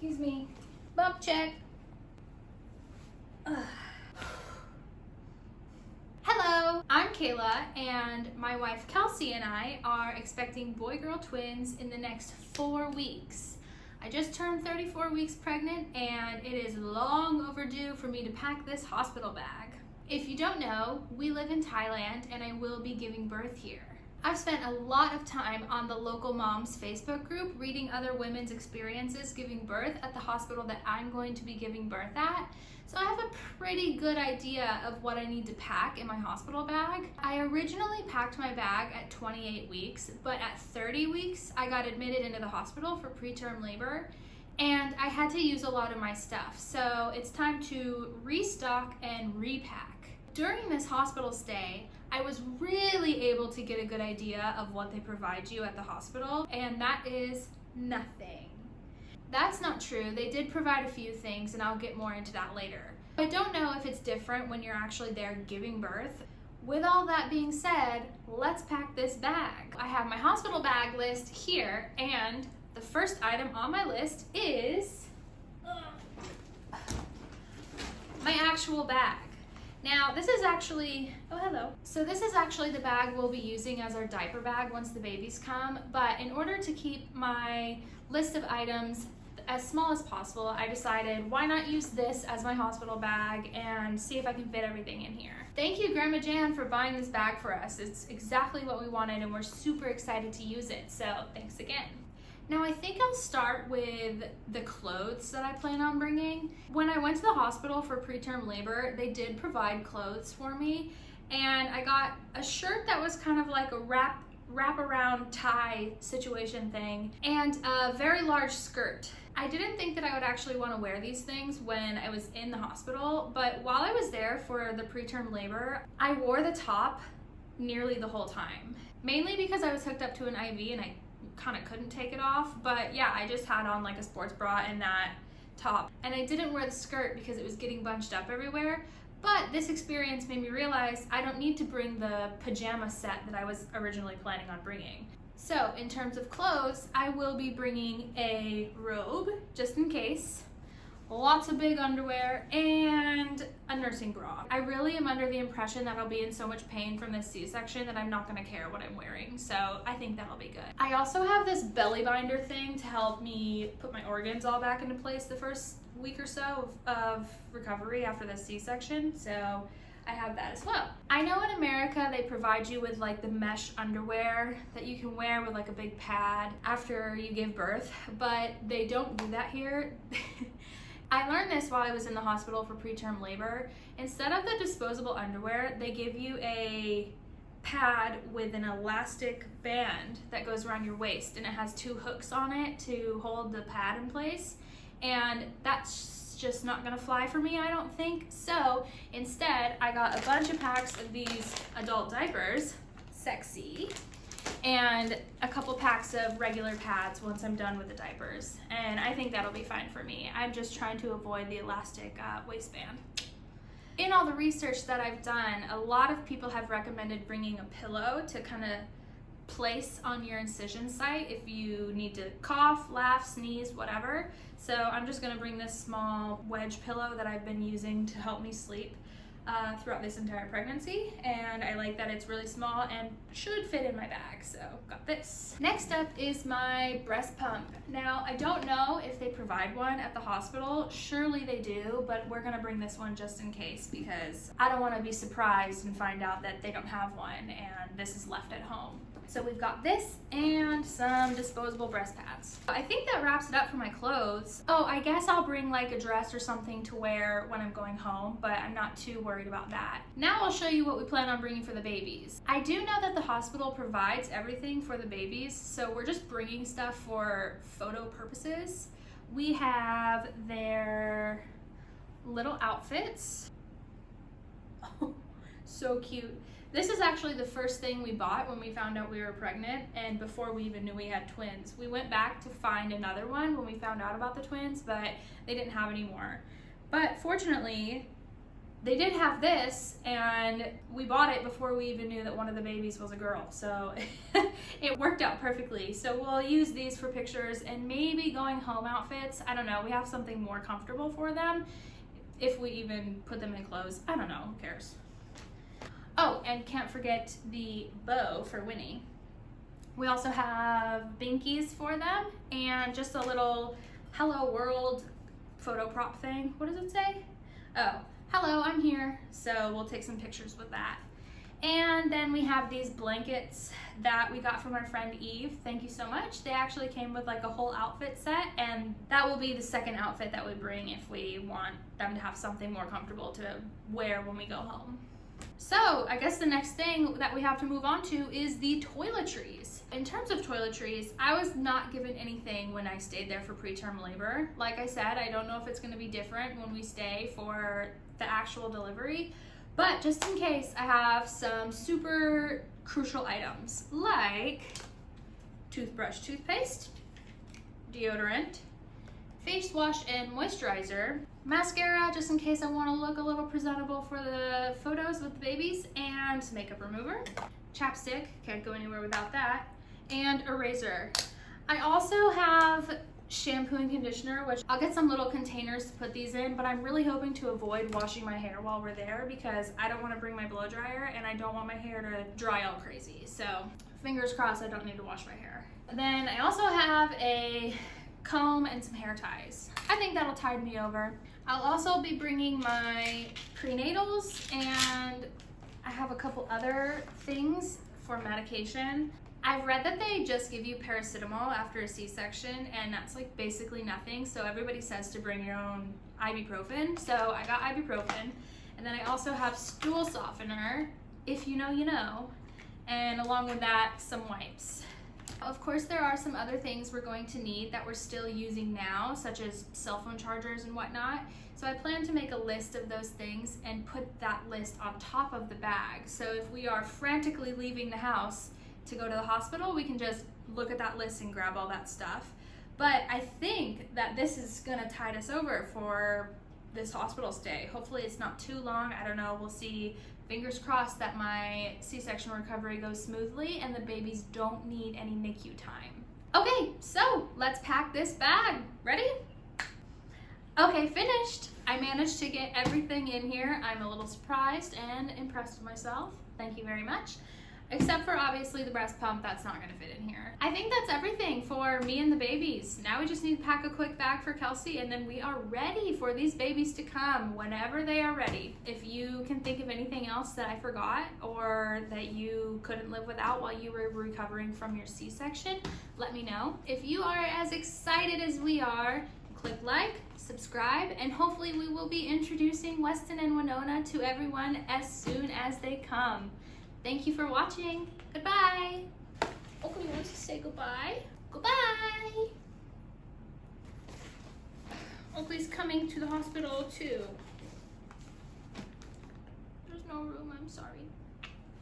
Excuse me. Bump check. Hello, I'm Kayla, and my wife Kelsey and I are expecting boy-girl twins in the next 4 weeks. I just turned 34 weeks pregnant, and it is long overdue for me to pack this hospital bag. If you don't know, we live in Thailand, and I will be giving birth here. I've spent a lot of time on the local moms Facebook group reading other women's experiences giving birth at the hospital that I'm going to be giving birth at. So I have a pretty good idea of what I need to pack in my hospital bag. I originally packed my bag at 28 weeks, but at 30 weeks, I got admitted into the hospital for preterm labor, and I had to use a lot of my stuff. So it's time to restock and repack. During this hospital stay, I was really able to get a good idea of what they provide you at the hospital, and that is nothing. That's not true. They did provide a few things, and I'll get more into that later. I don't know if it's different when you're actually there giving birth. With all that being said, let's pack this bag. I have my hospital bag list here, and the first item on my list is my actual bag. Now, this is actually, oh hello. So this is actually the bag we'll be using as our diaper bag once the babies come, but in order to keep my list of items as small as possible, I decided why not use this as my hospital bag and see if I can fit everything in here. Thank you, Grandma Jan, for buying this bag for us. It's exactly what we wanted, and we're super excited to use it, so thanks again. Now, I think I'll start with the clothes that I plan on bringing. When I went to the hospital for preterm labor, they did provide clothes for me, and I got a shirt that was kind of like a wrap-around tie situation thing, and a very large skirt. I didn't think that I would actually want to wear these things when I was in the hospital, but while I was there for the preterm labor, I wore the top nearly the whole time. Mainly because I was hooked up to an IV and I kind of couldn't take it off, but yeah, I just had on like a sports bra and that top, and I didn't wear the skirt because it was getting bunched up everywhere. But this experience made me realize I don't need to bring the pajama set that I was originally planning on bringing. So in terms of clothes, I will be bringing a robe just in case, lots of big underwear, and a nursing bra. I really am under the impression that I'll be in so much pain from this C-section that I'm not gonna care what I'm wearing, so I think that'll be good. I also have this belly binder thing to help me put my organs all back into place the first week or so of recovery after the C-section, so I have that as well. I know in America they provide you with like the mesh underwear that you can wear with like a big pad after you give birth, but they don't do that here. I learned this while I was in the hospital for preterm labor. Instead of the disposable underwear, they give you a pad with an elastic band that goes around your waist, and it has 2 hooks on it to hold the pad in place, and that's just not gonna fly for me, I don't think. So instead, I got a bunch of packs of these adult diapers, sexy, and a couple packs of regular pads once I'm done with the diapers, and I think that'll be fine for me. I'm just trying to avoid the elastic waistband. In all the research that I've done, a lot of people have recommended bringing a pillow to kind of place on your incision site if you need to cough, laugh, sneeze, whatever. So I'm just gonna bring this small wedge pillow that I've been using to help me sleep throughout this entire pregnancy, and I like that it's really small and should fit in my bag, so got this. Next up is my breast pump. Now, I don't know if they provide one at the hospital. Surely they do, but we're gonna bring this one just in case because I don't wanna be surprised and find out that they don't have one and this is left at home. So we've got this and some disposable breast pads. I think that wraps it up for my clothes. Oh, I guess I'll bring like a dress or something to wear when I'm going home, but I'm not too worried about that. Now I'll show you what we plan on bringing for the babies. I do know that the hospital provides everything for the babies, so we're just bringing stuff for photo purposes. We have their little outfits. Oh, so cute. This is actually the first thing we bought when we found out we were pregnant, and before we even knew we had twins. We went back to find another one when we found out about the twins, but they didn't have any more. But fortunately, they did have this, and we bought it before we even knew that one of the babies was a girl, so it worked out perfectly. So we'll use these for pictures and maybe going home outfits. I don't know, we have something more comfortable for them if we even put them in clothes. I don't know, who cares? Oh, and can't forget the bow for Winnie. We also have binkies for them and just a little hello world photo prop thing. What does it say? Oh, hello, I'm here. So we'll take some pictures with that. And then we have these blankets that we got from our friend Eve. Thank you so much. They actually came with like a whole outfit set, and that will be the second outfit that we bring if we want them to have something more comfortable to wear when we go home. So I guess the next thing that we have to move on to is the toiletries. In terms of toiletries, I was not given anything when I stayed there for preterm labor. Like I said, I don't know if it's going to be different when we stay for the actual delivery, but just in case, I have some super crucial items like toothbrush, toothpaste, deodorant, face wash and moisturizer, mascara just in case I want to look a little presentable for the photos with the babies, and makeup remover, chapstick, can't go anywhere without that, and a razor. I also have shampoo and conditioner, which I'll get some little containers to put these in, but I'm really hoping to avoid washing my hair while we're there because I don't want to bring my blow dryer and I don't want my hair to dry all crazy. So fingers crossed I don't need to wash my hair. Then I also have a comb and some hair ties. I think that'll tide me over. I'll also be bringing my prenatals, and I have a couple other things for medication. I've read that they just give you paracetamol after a C-section, and that's like basically nothing. So everybody says to bring your own ibuprofen. So I got ibuprofen, and then I also have stool softener, if you know, you know, and along with that, some wipes. Of course, there are some other things we're going to need that we're still using now, such as cell phone chargers and whatnot. So I plan to make a list of those things and put that list on top of the bag. So if we are frantically leaving the house to go to the hospital, we can just look at that list and grab all that stuff. But I think that this is gonna tide us over for this hospital stay. Hopefully it's not too long, I don't know, we'll see. Fingers crossed that my C-section recovery goes smoothly and the babies don't need any NICU time. Okay, so let's pack this bag. Ready? Okay, finished. I managed to get everything in here. I'm a little surprised and impressed with myself. Thank you very much. Except for obviously the breast pump, that's not gonna fit in here. I think that's everything for me and the babies. Now we just need to pack a quick bag for Kelsey, and then we are ready for these babies to come whenever they are ready. If you can think of anything else that I forgot or that you couldn't live without while you were recovering from your C-section, let me know. If you are as excited as we are, click like, subscribe, and hopefully we will be introducing Weston and Winona to everyone as soon as they come. Thank you for watching. Goodbye. Oakley wants to say goodbye. Goodbye. Oakley's coming to the hospital too. There's no room, I'm sorry.